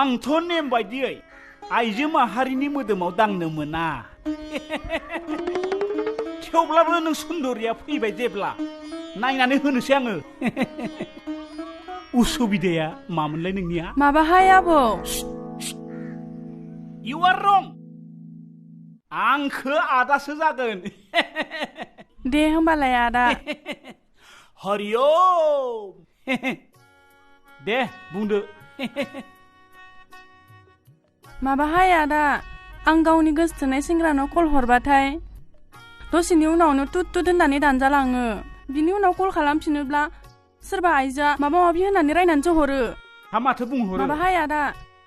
आंथ' नेम बायदियै आइजो माहारिनि मोदोमाव दांनो मोना थेवब्लाबो नों सुन्दरिया फैबाय जेब्ला नायनानै होनोसै आङो उसुबिदाया मामोनलाय नोंनिया माबाहाय आबौ इउ आर रं आंखो आदासो जागोन दे होमबालाय आदा हरिओम दे बुंदो माबाहाय आदा आं गावनि गोसोथोनाय सेंग्रानाव कल हरबाथाय दसेनि उनावनो तुत तुत होननानै दानजालाङो बिनि उनाव कल खालामफिनोब्ला सोरबा आइजोआ माबा माबि होननानै रायनानैसो हरो हा माथो बुंहरो माबाहाय आदा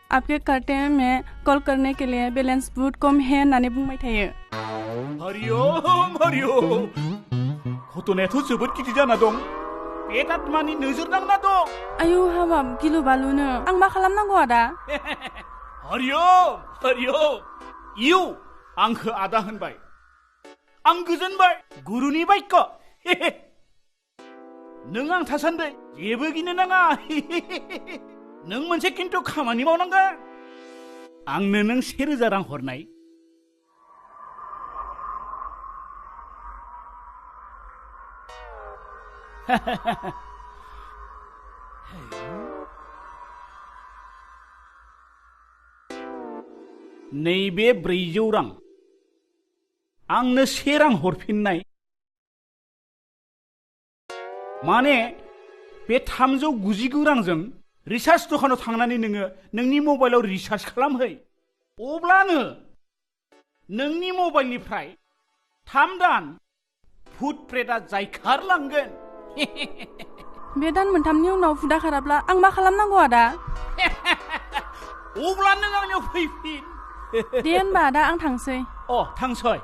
आपके करते में कल करने के लिए बैलेंस बहुत कम है होननानै बुंबाय थायो हरिओम हरिओम घटनायाथ' जोबोद गिदिर जाना दं बे आत्मानि नोजोर नांना दं आयु हाबाब गिलु बालुनो आं मा खालामनांगौ आदा हरिओम हरिओम इउ आंखो आदा होनबाय आं गोजोनबाय गुरुनि बाक्य नों आं थासान्दै जेबो गिनो नाङा नों मोनसे खिन्थु खामानि मावनांगोन आंनो नों 1000 रां हरनाय नैबे 400 रां आंनो 1 रां हरफिननाय माने बे 399 रांजों रिचार्ज दखानाव थांनानै नोङो नोंनि मबाइलाव रिचार्ज खालामहै अब्लानो नोंनि मबाइलनिफ्राय 3 दान भुट प्रेतआ जायखारलांगोन बे दान मोनथामनि उनाव हुदा खाराब्ला आं मा खालामनांगौ आदा अब्ला नों आंनियाव फैफिन दे होनबा आदा आं थांसै थांसै